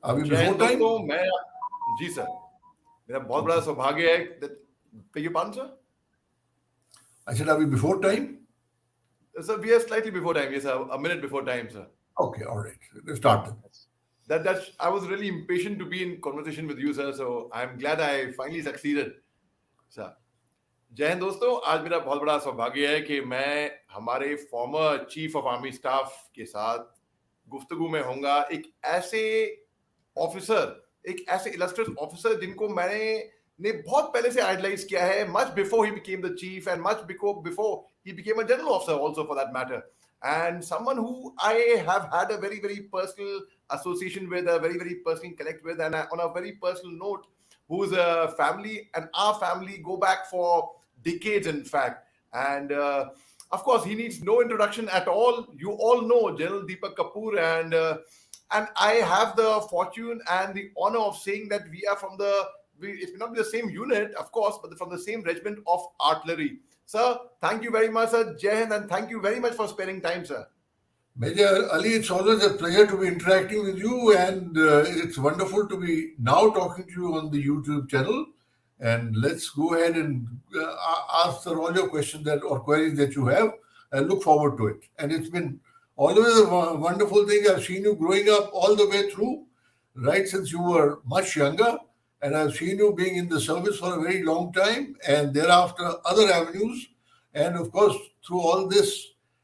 अभी जय before Hind time? दोस्तों, मैं जी सर, मेरा बहुत बड़ा सौभाग्य है ये पान sir. I said, are we before time? Sir, we are slightly before time. Yes, sir, a minute before time, sir. Okay, all right. Let's start then. That's I was really impatient to be in conversation with you, sir. So I'm glad I finally succeeded, sir. जय हिंद दोस्तों, आज मेरा बहुत बड़ा सौभाग्य है कि मैं हमारे former chief of army staff के साथ गुफ्तगू में होऊंगा एक ऐसे ऑफिसर, एक ऐसे इलस्ट्रियस ऑफिसर जिनको मैंने बहुत पहले से आइडलाइज किया है, much before he became the cheap and much before he became a general officer also for that matter, and someone who I have had a very very personal association with, a very very personal connect with, and on a very personal note, whose family and our family go back for decades in fact. And of course he needs no introduction at all. You all know General Deepak Kapoor, and I have the fortune and the honor of saying that we are from it may not be the same unit, of course, but from the same regiment of artillery. Sir, thank you very much, sir. Jai Hind, and thank you very much for sparing time, sir. Major Ali, it's always a pleasure to be interacting with you, and it's wonderful to be now talking to you on the YouTube channel. And let's go ahead and answer all your questions or queries that you have. I look forward to it. And it's been always a wonderful thing. I've seen you growing up all the way through, right since you were much younger. And I've seen you being in the service for a very long time, and thereafter other avenues. And of course, through all this,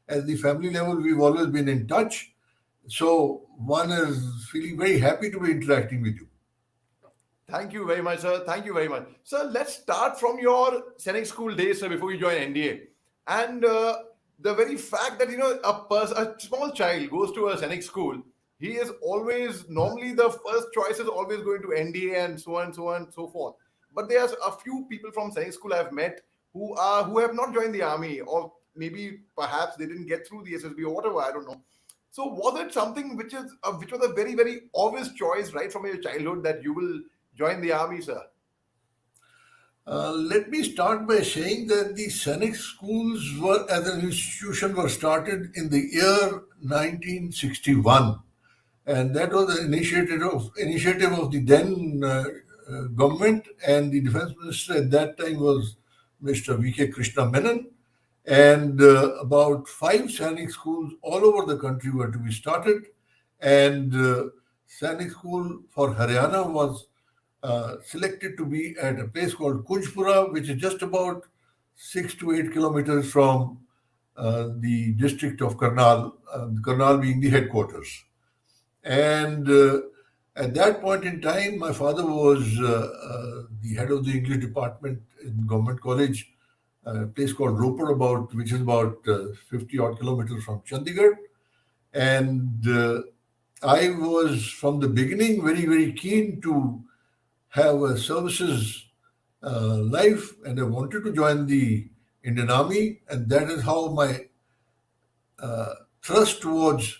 at the family level, we've always been in touch. So one is feeling very happy to be interacting with you. Thank you very much, sir. Thank you very much. Sir, let's start from your Sainik school days, sir, before you join NDA. And the very fact that, a small child goes to a Sainik school, he is always, normally the first choice is always going to NDA and so on and so on and so forth. But there's a few people from Sainik school I've met who have not joined the army, or maybe perhaps they didn't get through the SSB or whatever, I don't know. So was it something which was a very, very obvious choice right from your childhood that you will join the army, sir? Let me start by saying that the Sainik schools were, as an institution, were started in the year 1961, and that was the initiative of the then government, and the defense minister at that time was Mr. V.K. Krishna Menon, and about 5 Sainik schools all over the country were to be started, and Sainik school for Haryana was selected to be at a place called Kunjpura, which is just about 6 to 8 kilometers from the district of Karnal, Karnal being the headquarters. And at that point in time, my father was the head of the English department in Government College, a place called Ropar, which is about 50 odd kilometers from Chandigarh. And I was from the beginning very, very keen to have a services life, and I wanted to join the Indian Army, and that is how my thrust towards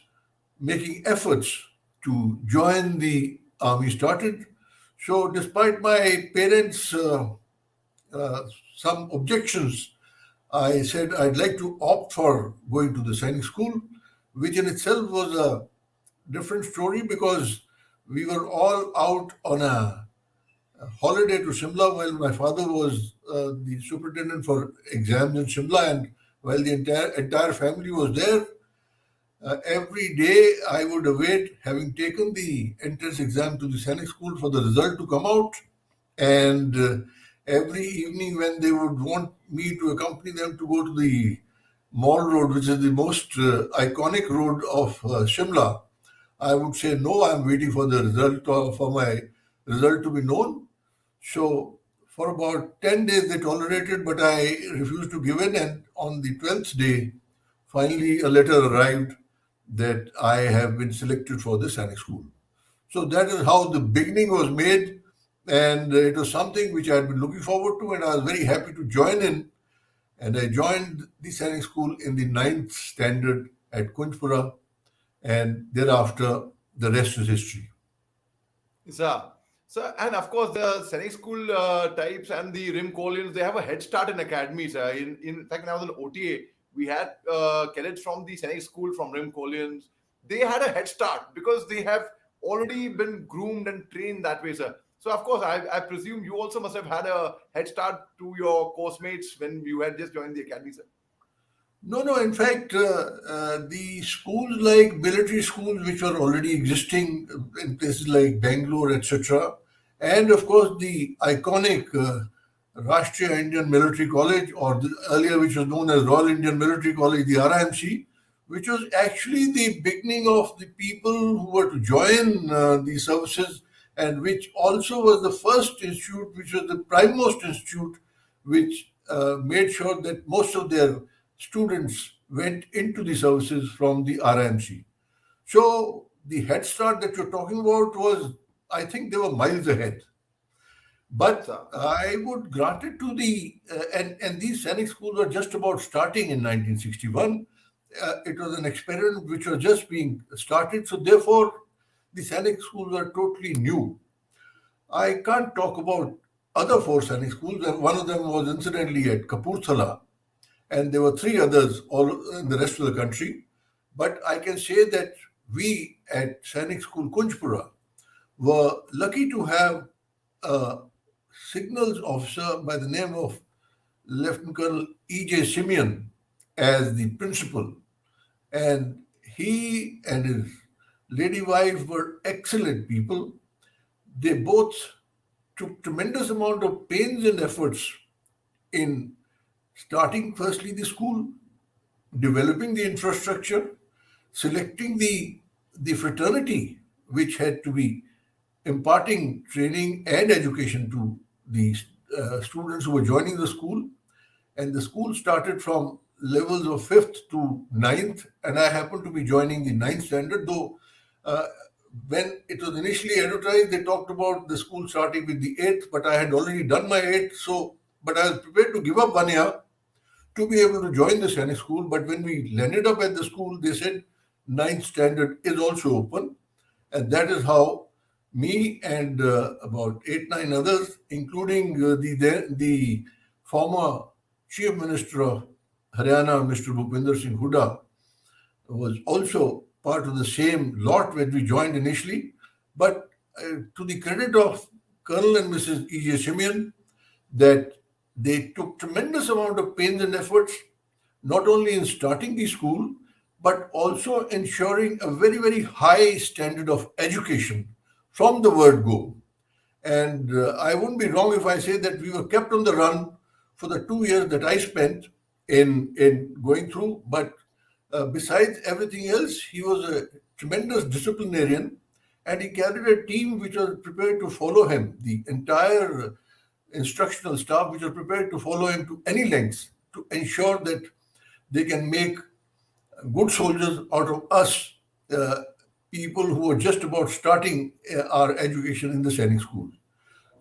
making efforts to join the army started. So, despite my parents' some objections, I said I'd like to opt for going to the Sainik school, which in itself was a different story because we were all out on a holiday to Shimla while my father was the superintendent for exams in Shimla, and while the entire family was there, every day I would await, having taken the entrance exam to the Sainik school, for the result to come out. And every evening, when they would want me to accompany them to go to the Mall Road, which is the most iconic road of Shimla, I would say, no, I'm waiting for the result, for my result to be known. So for about 10 days they tolerated, but I refused to give in. And on the 12th day, finally a letter arrived that I have been selected for the Sainik school. So that is how the beginning was made. And it was something which I had been looking forward to, and I was very happy to join in. And I joined the Sainik school in the 9th standard at Kunjpura, and thereafter the rest is history. Sir. Sir, and of course, the Sainik school types and the Rim Collions, they have a head start in academies. In fact, when I was in OTA, we had cadets from the Sainik school from Rim Collions. They had a head start because they have already been groomed and trained that way, sir. So of course, I presume you also must have had a head start to your course mates when you had just joined the academy, sir. No, no. In fact, the schools like military schools, which are already existing in places like Bangalore, etc., and of course the iconic Rashtriya Indian Military College, or earlier which was known as Royal Indian Military College, the RIMC, which was actually the beginning of the people who were to join the services, and which also was the first institute, which was the primemost institute, which made sure that most of their students went into the services from the RIMC. So the head start that you're talking about was, I think they were miles ahead. But Sir, I would grant it to and these Sainik schools were just about starting in 1961. It was an experiment which was just being started. So therefore, the Sainik schools are totally new. I can't talk about other four Sainik schools, and one of them was incidentally at Kapurthala, and there were three others all in the rest of the country. But I can say that we at Sainik School Kunjpura were lucky to have a signals officer by the name of Lieutenant Colonel E.J. Simeon as the principal, and he and his lady wife were excellent people. They both took tremendous amount of pains and efforts in starting firstly the school, developing the infrastructure, selecting the fraternity which had to be imparting training and education to the students who were joining the school. And the school started from levels of fifth to ninth, and I happened to be joining the ninth standard. Though uh, when it was initially advertised, they talked about the school starting with the eighth, but I had already done my eighth, so but I was prepared to give up 1 year to be able to join the Sainik school. But when we landed up at the school, they said ninth standard is also open, and that is how me and about 8, 9 others, including the former Chief Minister of Haryana, Mr. Bhupinder Singh Hooda, was also part of the same lot when we joined initially. But to the credit of Colonel and Mrs. E.J. Simeon, that they took tremendous amount of pains and efforts, not only in starting the school, but also ensuring a very, very high standard of education from the word go. And I wouldn't be wrong if I say that we were kept on the run for the 2 years that I spent in going through. But besides everything else, he was a tremendous disciplinarian, and he carried a team which was prepared to follow him. The entire instructional staff which was prepared to follow him to any lengths to ensure that they can make good soldiers out of us, uh, people who are just about starting our education in the sainik school.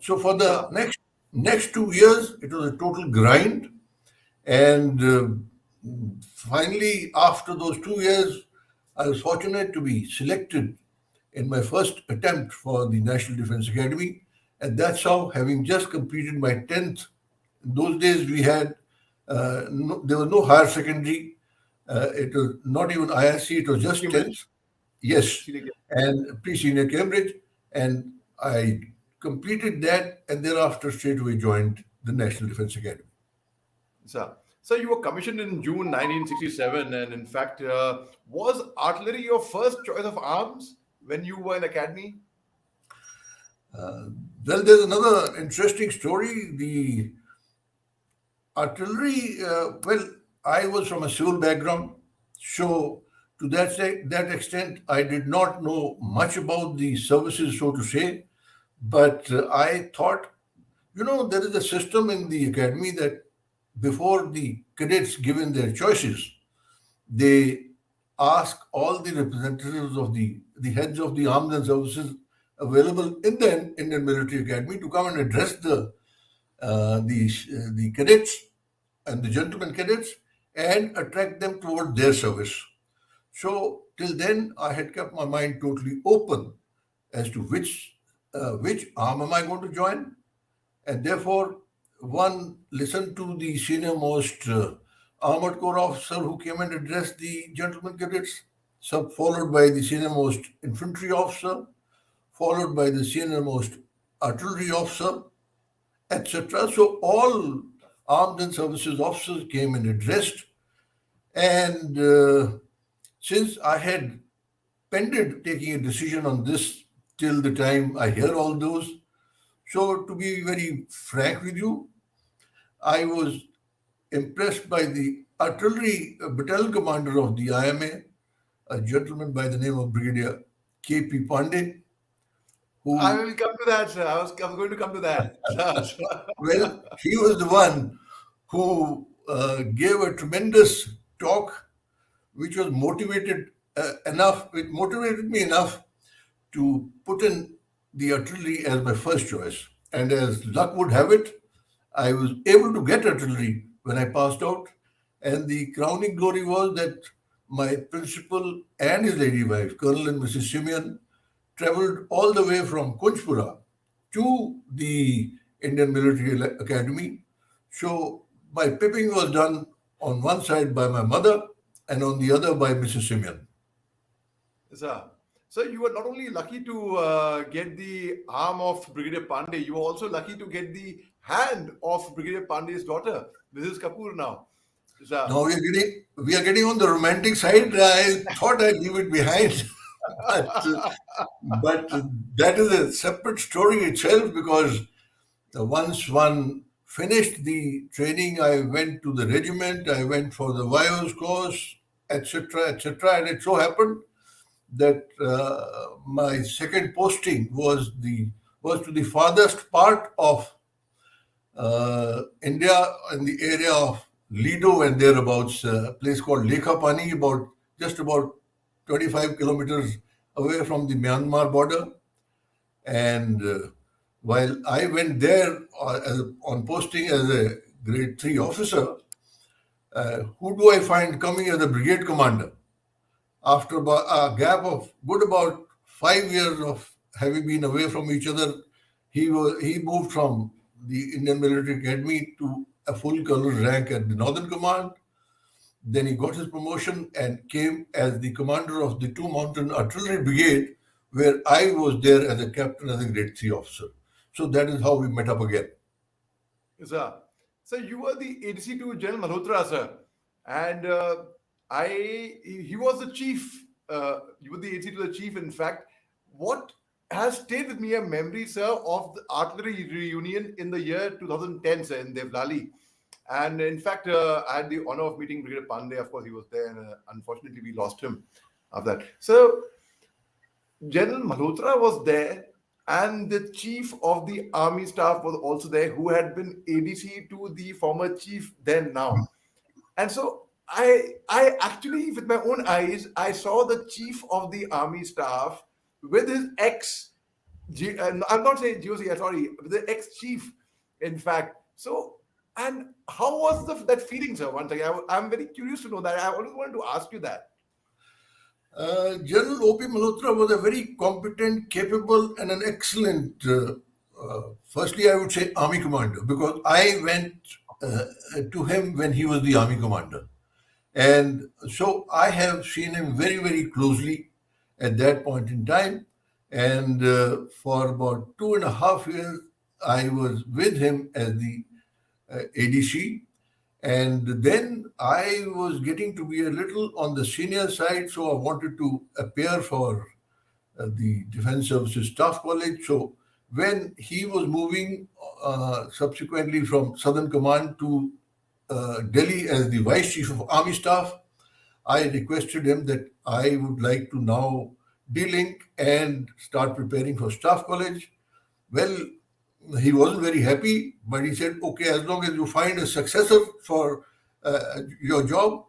So for the sir, next 2 years, it was a total grind, and finally, after those 2 years, I was fortunate to be selected in my first attempt for the National Defense Academy, and that's how, having just completed my 10th, in those days we had there was no higher secondary. It was not even ISC, it was just 10th. Cambridge, Yes, senior. and pre-senior Cambridge, and I completed that, and thereafter straight away joined the National Defense Academy. Sir, so you were commissioned in June 1967, and in fact, was artillery your first choice of arms when you were in academy? Well, there's another interesting story. The artillery, well, I was from a civil background, so to that extent, I did not know much about the services, so to say. But I thought, there is a system in the academy that before the cadets given their choices, they ask all the representatives of the heads of the arms and services available in the Indian Military Academy to come and address the cadets and the gentlemen cadets and attract them toward their service. So till then, I had kept my mind totally open as to which arm am I going to join, and therefore one listened to the senior most armored corps officer who came and addressed the gentlemen cadets, followed by the senior most infantry officer, followed by the senior most artillery officer, etc. So all armed and services officers came and addressed. And since I had pended taking a decision on this till the time I hear all those, so to be very frank with you, I was impressed by the artillery battalion commander of the IMA, a gentleman by the name of Brigadier K.P. Pandey, I who, will come to that, sir. I was going to come to that. well, he was the one who gave a tremendous talk, which was it motivated me enough to put in the artillery as my first choice. And as luck would have it, I was able to get artillery when I passed out. And the crowning glory was that my principal and his lady wife, Colonel and Mrs. Simeon, traveled all the way from Kunchpura to the Indian Military Academy. So my pipping was done on one side by my mother and on the other by Mrs. Simeon. Sir, so you were not only lucky to get the arm of Brigadier Pandey, you were also lucky to get the hand of Brigadier Pandey's daughter, Mrs. Kapoor now. Sir. Now we are getting on the romantic side. I thought I'd leave it behind, but that is a separate story itself because once one finished the training, I went to the regiment. I went for the VIOS course, etc., etc., and it so happened that my second posting was to the farthest part of India in the area of Lido and thereabouts, a place called Lekhapani, about 25 kilometers away from the Myanmar border. And while I went there on posting as a grade 3 officer, who do I find coming as a brigade commander? After about a gap of good about 5 years of having been away from each other, he moved from the Indian Military Academy to a full colonel rank at the Northern Command. Then he got his promotion and came as the commander of the 2 Mountain Artillery Brigade, where I was there as a captain, as a grade 3 officer. So that is how we met up again. Sir, so you were the ADC to General Malhotra, sir, and he was the chief. You were the ADC to the chief. In fact, what has stayed with me a memory, sir, of the artillery reunion in the year 2010, sir, in Devlali. And in fact, I had the honor of meeting Brigadier Pandey. Of course, he was there, and unfortunately, we lost him after that. So, General Malhotra was there, and the chief of the army staff was also there, who had been ADC to the former chief then now. And so I actually, with my own eyes, I saw the chief of the army staff with his I'm not saying GOC, sorry, with the ex-chief, in fact. So, and how was that feeling, sir? Once again, I'm very curious to know that. I always wanted to ask you that. General O.P. Malhotra was a very competent, capable, and an excellent, firstly, I would say, army commander, because I went to him when he was the army commander. And so I have seen him very, very closely at that point in time. And for about 2.5 years, I was with him as the ADC. And then I was getting to be a little on the senior side, so I wanted to appear for the Defense Services Staff College. So when he was moving subsequently from Southern Command to Delhi as the Vice Chief of Army Staff, I requested him that I would like to now de-link and start preparing for Staff College. Well, he wasn't very happy, but he said, okay, as long as you find a successor for your job,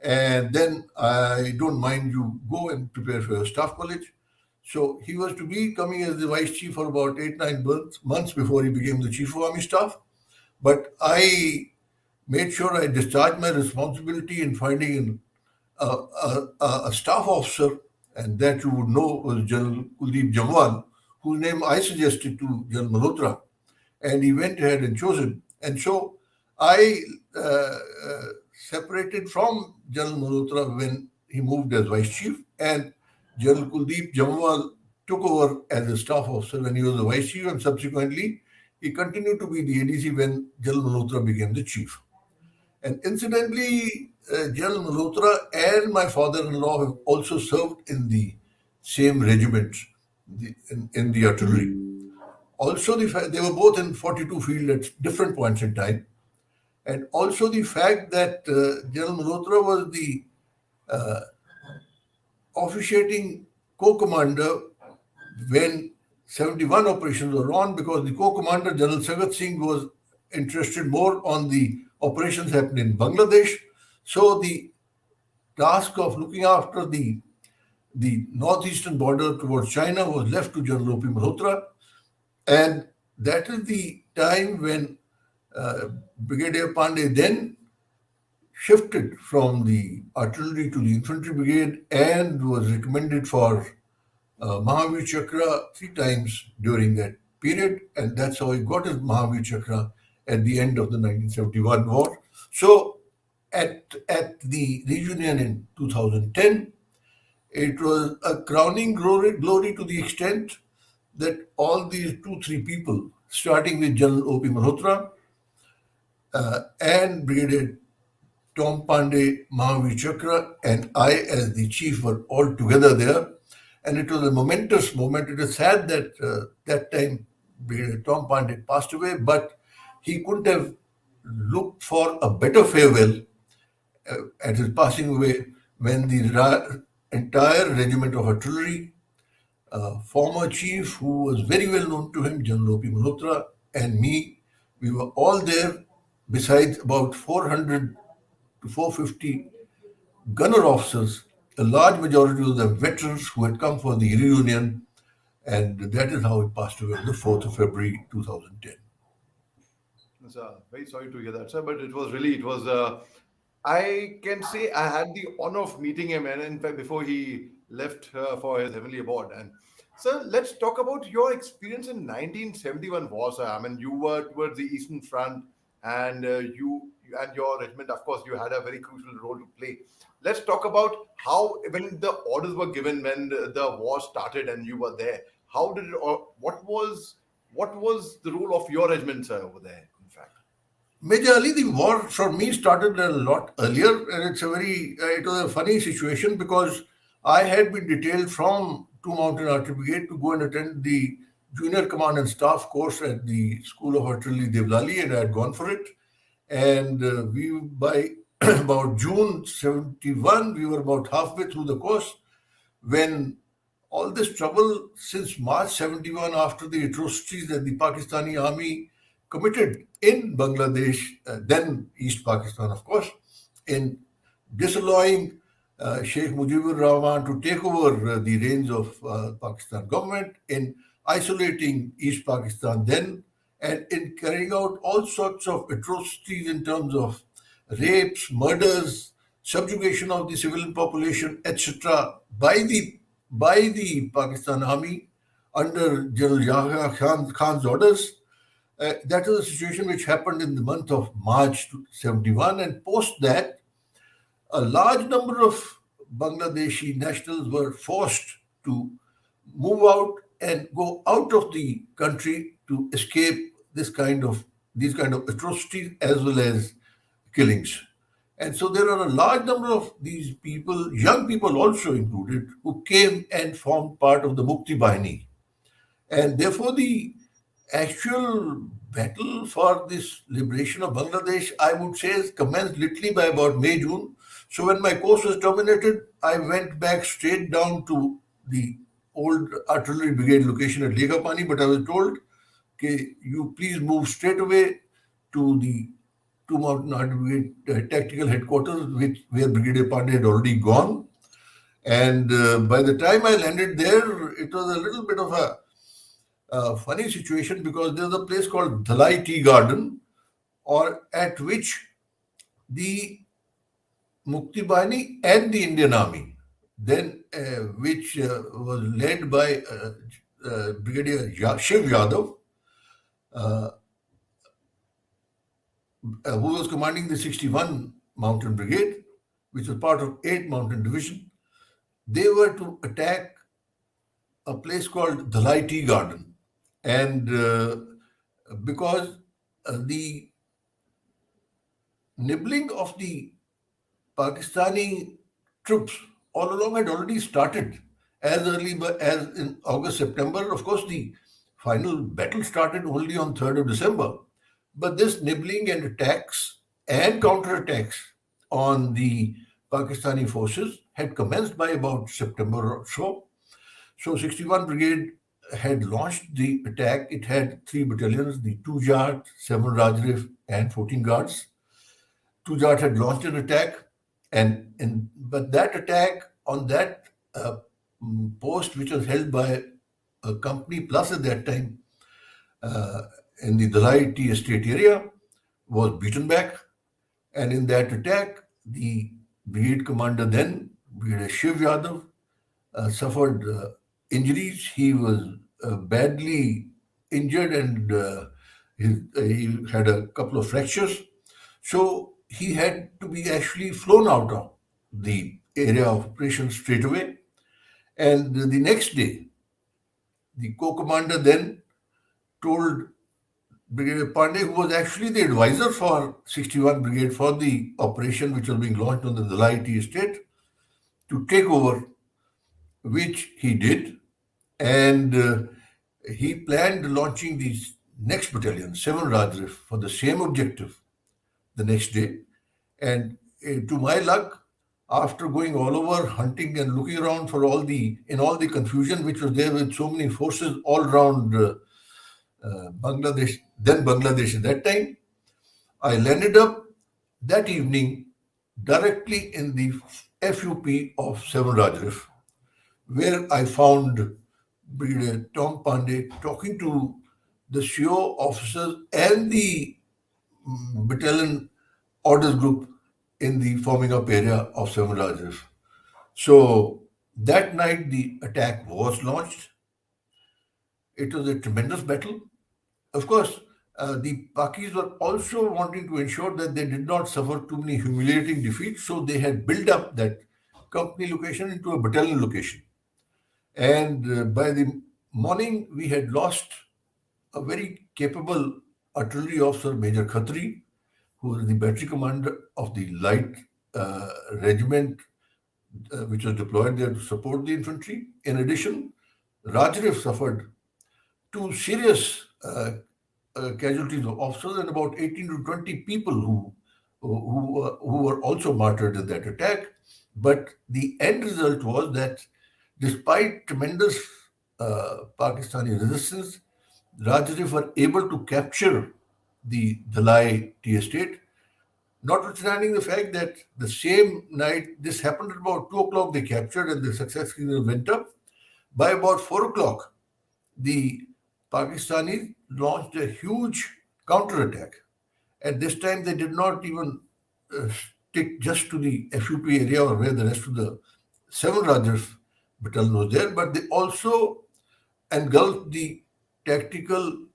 and then I don't mind you go and prepare for your staff college. So he was to be coming as the vice chief for about 8, 9 months before he became the chief of army staff. But I made sure I discharged my responsibility in finding a staff officer, and that you would know was General Kuldeep Jamwal, whose name I suggested to General Malhotra, and he went ahead and chose him. And so I separated from General Malhotra when he moved as vice chief, and General Kuldeep Jamwal took over as a staff officer when he was the vice chief, and subsequently he continued to be the ADC when General Malhotra became the chief. And incidentally, General Malhotra and my father-in-law have also served in the same regiment in the artillery. Also, they were both in 42 field at different points in time. And also the fact that General Malhotra was the officiating co-commander when 71 operations were on, because the co-commander, General Sagat Singh, was interested more on the operations happening in Bangladesh. So the task of looking after the northeastern border towards China was left to General O.P. Malhotra. And that is the time when Brigadier Pandey then shifted from the artillery to the infantry brigade and was recommended for Mahavir Chakra 3 times during that period. And that's how he got his Mahavir Chakra at the end of the 1971 war. So at the reunion in 2010, it was a crowning glory to the extent that all these 2, 3 people, starting with General O.P. Malhotra and Brigadier Tom Pandey, Mahavir Chakra, and I as the chief were all together there. And it was a momentous moment. It is sad that that time Brigadier Tom Pandey passed away, but he couldn't have looked for a better farewell at his passing away when the entire regiment of artillery, former chief who was very well known to him, General O.P. Malhotra, and me, we were all there, besides about 400 to 450 gunner officers, a large majority of them veterans who had come for the reunion, and that is how he passed away on the 4th of February 2010. Very sorry to hear that, sir. But it was. I can say I had the honor of meeting him, and in fact, before he left for his heavenly abode. And sir, let's talk about your experience in 1971 war, sir. I mean, you were towards the Eastern Front, and you and your regiment, of course, you had a very crucial role to play. Let's talk about how when the orders were given when the war started and you were there. How did it? Or what was the role of your regiment, sir, over there? In fact. Major Ali, the war for me started a lot earlier, and it was a funny situation because I had been detailed from 2 Mountain Artillery Brigade to go and attend the Junior Command and Staff course at the School of Artillery Devlali, and I had gone for it. And we, by about June 71, we were about halfway through the course when all this trouble since March 71, after the atrocities that the Pakistani army committed in Bangladesh, then East Pakistan, of course, in disallowing Sheikh Mujibur Rahman to take over the reins of Pakistan government, in isolating East Pakistan then, and in carrying out all sorts of atrocities in terms of rapes, murders, subjugation of the civilian population, etc., by the Pakistan army under General Yahya Khan's orders. That is a situation which happened in the month of March 71, and post that, a large number of Bangladeshi nationals were forced to move out and go out of the country to escape these kind of atrocities as well as killings. And so there are a large number of these people, young people also included, who came and formed part of the Mukti Bahini. And therefore, the actual battle for this liberation of Bangladesh, I would say, has commenced literally by about May, June. So when my course was terminated, I went back straight down to the old artillery brigade location at Lekapani, but I was told, okay, you please move straight away to the 2 Mountain Artillery Brigade tactical headquarters, where Brigadier Pandey had already gone. And by the time I landed there, it was a little bit of a funny situation because there's a place called Dhalai Tea Garden, or at which the Mukti Bahini and the Indian Army, then which was led by Brigadier Shiv Yadav, uh, who was commanding the 61 Mountain Brigade, which was part of 8 Mountain Division. They were to attack a place called Dhalai Tea Garden. And because the nibbling of the Pakistani troops all along had already started as as in August, September. Of course, the final battle started only on 3rd of December. But this nibbling and attacks and counterattacks on the Pakistani forces had commenced by about September or so. So 61 Brigade had launched the attack. It had three battalions, the 2 Jat, 7 Rajrif, and 14 Guards. 2 Jat had launched an attack, but that attack on that post, which was held by a company plus at that time uh, in the Dalai Tea Estate area, was beaten back. And in that attack, the brigade commander then, Brigadier Shiv Yadav, suffered injuries. He was badly injured and he had a couple of fractures. So he had to be actually flown out of the area of operations straight away. And the next day, the co-commander then told Brigadier Pandey, who was actually the advisor for 61 Brigade for the operation which was being launched on the Dalai Tea Estate, to take over, which he did. And he planned launching the next battalion, 7 Rajrif, for the same objective the next day. And to my luck, after going all over hunting and looking around for all the confusion which was there with so many forces all around Bangladesh, then Bangladesh at that time, I landed up that evening directly in the FUP of 7 Rajrif, where I found Brigadier Tom Pandey talking to the CO officers and the battalion orders group in the forming up area of 7 Rajrif. So that night the attack was launched. It was a tremendous battle. Of course, the Pakis were also wanting to ensure that they did not suffer too many humiliating defeats, so they had built up that company location into a battalion location. And by the morning, we had lost a very capable artillery officer, Major Khatri, who was the battery commander of the light regiment which was deployed there to support the infantry. In addition, Rajrif suffered two serious casualties of officers and about 18 to 20 people who were also martyred in that attack. But the end result was that despite tremendous Pakistani resistance, Rajrif were able to capture the Dalai Tea Estate, notwithstanding the fact that the same night, this happened at about 2 o'clock, they captured and the success went up. By about 4 o'clock, the Pakistanis launched a huge counterattack. At this time, they did not even stick just to the FUP area or where the rest of the 7 Rajrif battalion was there, but they also engulfed the tactical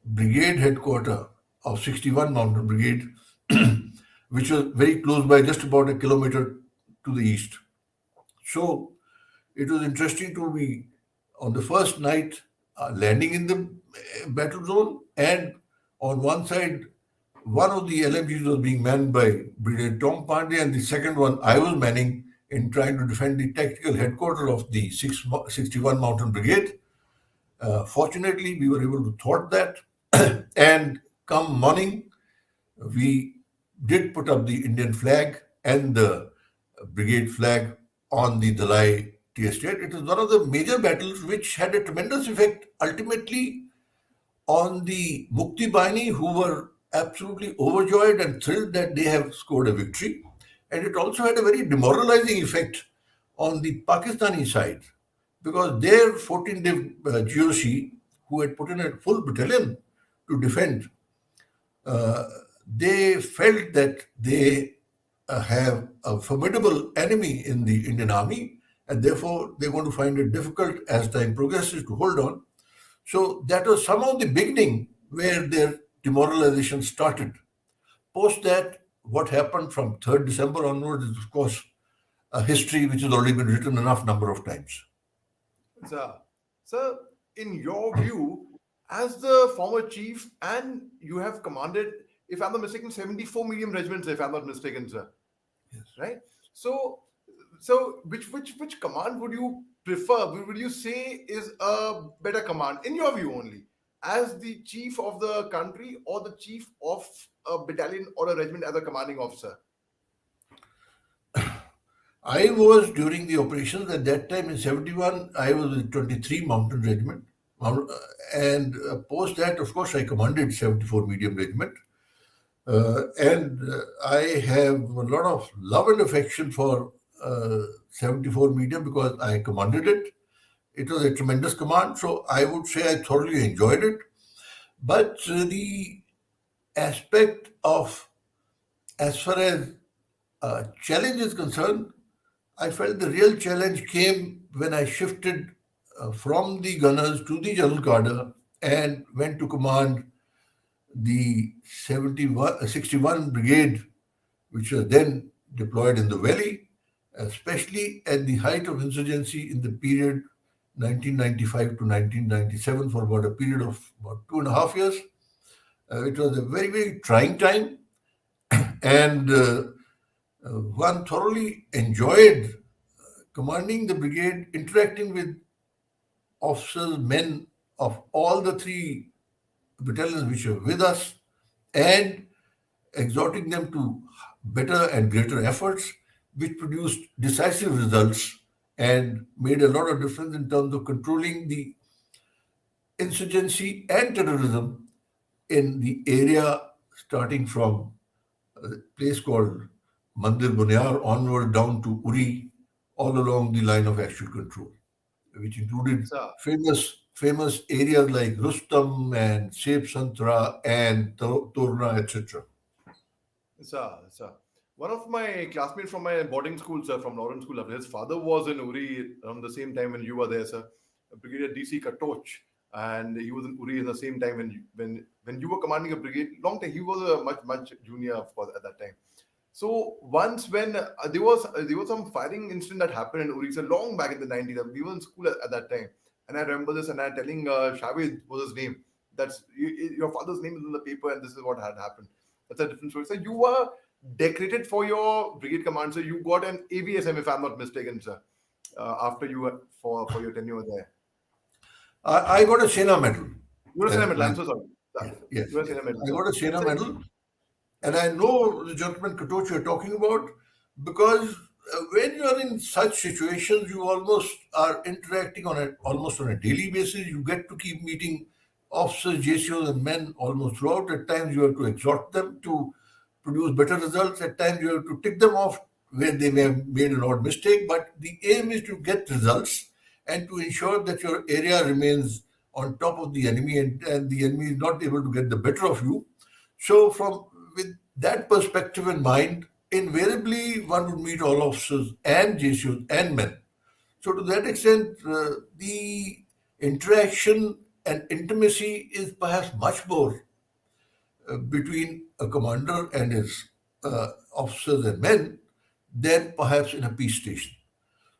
brigade headquarter of 61 Mountain Brigade, which was very close by, just about a kilometer to the east. So it was interesting to be on the first night landing in the battle zone, and on one side, one of the LMGs was being manned by Brigadier Tom Pandey, and the second one I was manning in trying to defend the tactical headquarters of the 61 Mountain Brigade. Fortunately, we were able to thwart that, and come morning, we did put up the Indian flag and the brigade flag on the Dalai Tea Estate. It was one of the major battles which had a tremendous effect ultimately on the Mukti Bahini, who were absolutely overjoyed and thrilled that they have scored a victory. And it also had a very demoralizing effect on the Pakistani side, because their 14th GOC, who had put in a full battalion to defend, uh, they felt that they have a formidable enemy in the Indian army, and therefore they're going to find it difficult as time progresses to hold on. So that was somehow the beginning where their demoralization started. Post that, what happened from 3rd December onwards is, of course, a history which has already been written enough number of times. So Sir, in your view, as the former chief, and you have commanded, if I'm not mistaken, 74 medium regiments, if I'm not mistaken, sir, Yes. right? So, so which command would you prefer? Would you say is a better command in your view only, as the chief of the country or the chief of a battalion or a regiment as a commanding officer? I was during the operations at that time in 71. I was in 23 Mountain Regiment. And post that, of course, I commanded 74 Medium Regiment. And I have a lot of love and affection for 74 Medium because I commanded it. It was a tremendous command, so I would say I thoroughly enjoyed it. But the aspect of, as far as challenge is concerned, I felt the real challenge came when I shifted from the gunners to the general cadre and went to command the 61 Brigade, which was then deployed in the valley, especially at the height of insurgency in the period 1995 to 1997 for about a period of about 2.5 years. It was a very, very trying time, and one thoroughly enjoyed commanding the brigade, interacting with officers, men of all the three battalions which were with us, and exhorting them to better and greater efforts, which produced decisive results and made a lot of difference in terms of controlling the insurgency and terrorism in the area starting from a place called Mandir Bunyar onward down to Uri, all along the line of actual control, which included Sir, famous areas like Rustam and Sep Santra and Torna, etc. sir. One of my classmates from my boarding school, sir, from Lawrence School, his father was in Uri around the same time when you were there, sir. Brigadier DC Katoch, and he was in Uri at the same time when you were commanding a brigade. Long time, he was a much junior, of course, at that time. So once when there was some firing incident that happened in Uri, so long back in the 90s. We were in school at that time, and I remember this, and I'm telling Shaved was his name. Your father's name is in the paper, and this is what had happened. That's a different story. So you were decorated for your brigade command. So you got an AVSM, if I'm not mistaken, sir. After you were for your tenure there, I got a Sena medal. you were a Sena And medal. I'm so sorry. yes, Sir. yes, You were a yes. Sena medal, I sir. got a Sena So, medal. And I know the gentleman Katoch you're talking about because when you are in such situations, you almost are interacting on almost on a daily basis. You get to keep meeting officers, JCOs, and men almost throughout. At times, you have to exhort them to produce better results. At times, you have to tick them off where they may have made an odd mistake. But the aim is to get results and to ensure that your area remains on top of the enemy and the enemy is not able to get the better of you. So, from with that perspective in mind, invariably one would meet all officers and JCOs and men. So, to that extent, the interaction and intimacy is perhaps much more between a commander and his officers and men than perhaps in a peace station.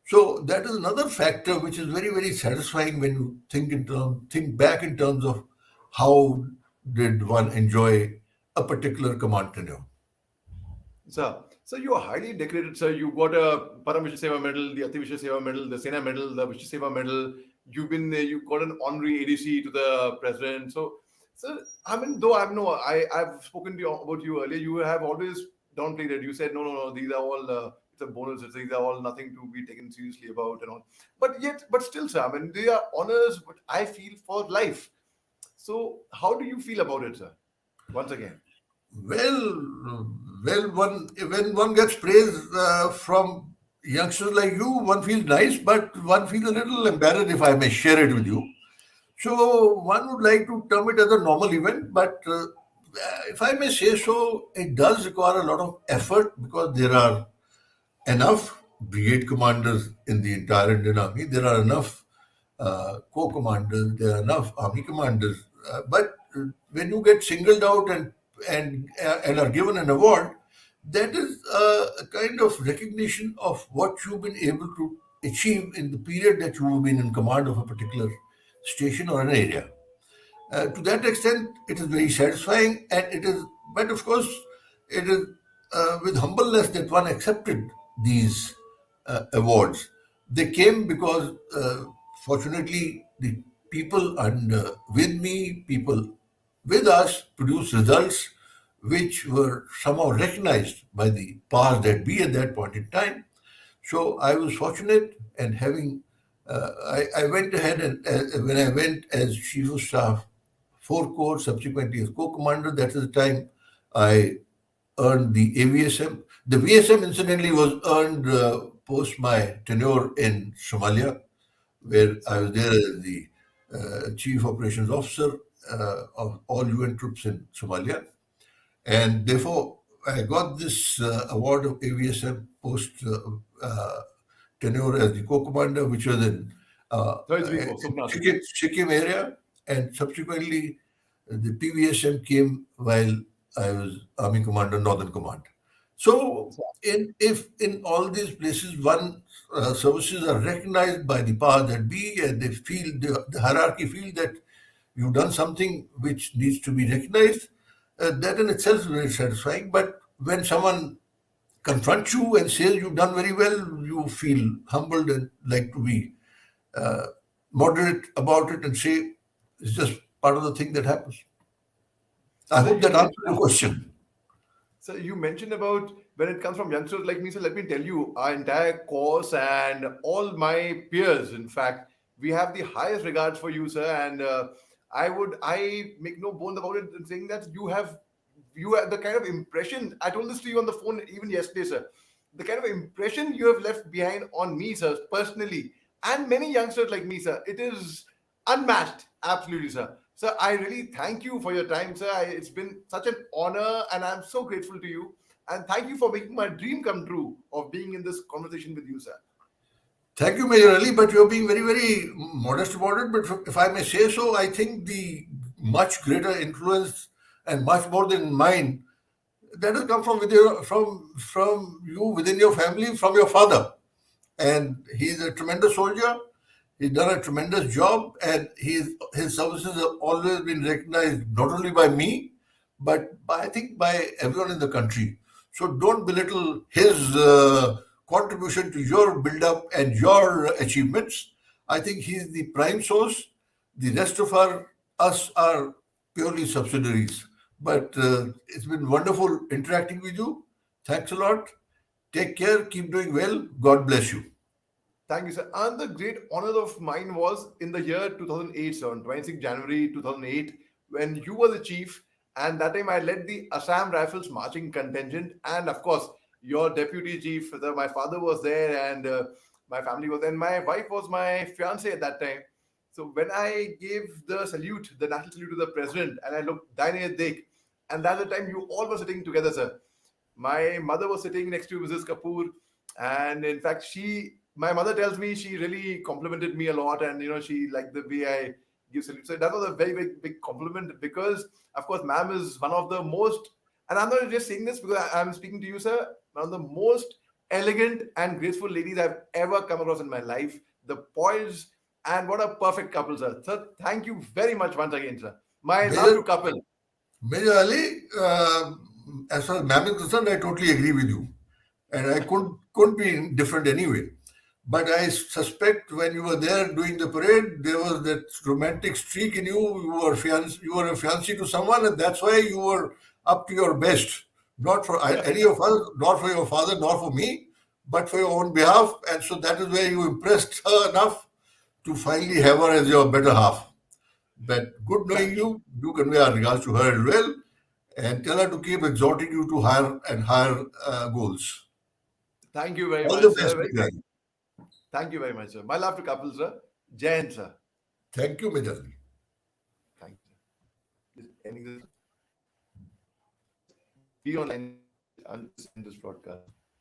So that is another factor which is very, very satisfying when you think back in terms of how did one enjoy a particular command tenure. So you are highly decorated, sir. You got a Param Vishya Seva medal, the Ati Vishya Seva medal, the Sena medal, the Vishya Seva medal. You got an honorary ADC to the president. So I mean, though I've spoken to you about you earlier. You have always downplayed it. You said no. These are all it's a bonus. These are all nothing to be taken seriously about and all. But still, sir. I mean, they are honors. But I feel for life. So how do you feel about it, sir? Once again. Well, well, one when one gets praise from youngsters like you, one feels nice, but one feels a little embarrassed if I may share it with you. So one would like to term it as a normal event, but if I may say so, it does require a lot of effort because there are enough brigade commanders in the entire Indian Army. There are enough co-commanders. There are enough army commanders. But when you get singled out and are given an award, that is a kind of recognition of what you've been able to achieve in the period that you've been in command of a particular station or an area. To that extent, it is very satisfying, and it is. But of course, it is with humbleness that one accepted these awards. They came because, fortunately, the people and with me, people with us, produced results which were somehow recognized by the powers that be at that point in time. So I was fortunate, and I went ahead and when I went as chief of staff, 4 corps, subsequently as co-commander. That is the time I earned the AVSM. The VSM, incidentally, was earned post my tenure in Somalia, where I was there as the chief operations officer of all UN troops in Somalia. And therefore, I got this award of AVSM post tenure as the co-commander, which was in So it's been Sukna, Sukna. Sikkim area, and subsequently the PVSM came while I was Army Commander, Northern Command. So, if in all these places, one services are recognized by the power that be, and they feel the hierarchy feel that you've done something which needs to be recognized, that in itself is very satisfying. But when someone confronts you and says you've done very well, you feel humbled and like to be uh, moderate about it and say it's just part of the thing that happens. I So hope you that answers mentioned your question. So you mentioned about when it comes from youngsters like me. So let me tell you, our entire course and all my peers, in fact, we have the highest regards for you, sir. And I make no bones about it in saying that you have the kind of impression. I told this to you on the phone even yesterday, sir. The kind of impression you have left behind on me, sir, personally, and many youngsters like me, sir. It is unmatched, absolutely, sir. Sir, I really thank you for your time, sir. It's been such an honor, and I'm so grateful to you. And thank you for making my dream come true of being in this conversation with you, sir. Thank you, Major Ali, but you're being very, very modest about it. But if I may say so, I think the much greater influence and much more than mine that has come from from you within your family, from your father. And he's a tremendous soldier. He's done a tremendous job, and his services have always been recognized not only by me, but I think by everyone in the country. So don't belittle his contribution to your build-up and your achievements. I think he's the prime source. The rest of us are purely subsidiaries. But it's been wonderful interacting with you. Thanks a lot. Take care. Keep doing well. God bless you. Thank you, sir. And the great honor of mine was in the year 2008, sir, on 26 January 2008, when you were the chief. And that time I led the Assam Rifles marching contingent. And of course, your deputy chief, my father was there, and my family was there. And my wife was my fiance at that time. So when I gave the salute, the national salute to the president, and I looked Dine Dik, and that's the time you all were sitting together, sir. My mother was sitting next to Mrs. Kapoor, and in fact, my mother tells me she really complimented me a lot, and she liked the way I give salute. So that was a very, very big compliment because, of course, ma'am is one of the most, and I'm not just saying this because I'm speaking to you, sir, one of the most elegant and graceful ladies I've ever come across in my life. The poise, and what a perfect couple, sir. Sir, thank you very much once again, sir. My love Major, to couple. Major Ali, as far as ma'am is concerned, I totally agree with you. And I couldn't be different anyway. But I suspect when you were there doing the parade, there was that romantic streak in you. You were a fiancé to someone, and that's why you were up to your best. Not for any of us, not for your father, nor for me, but for your own behalf. And so that is where you impressed her enough to finally have her as your better half. But good knowing you, do convey our regards to her as well, and tell her to keep exhorting you to higher and higher goals. Thank you very All much, the sir. best, Very Mr. kind. Ali. Thank you very much, sir. My love to couple, sir. Jain, sir. Thank you, Major. Thank you. Just ending this. Be online. I'll just end this broadcast.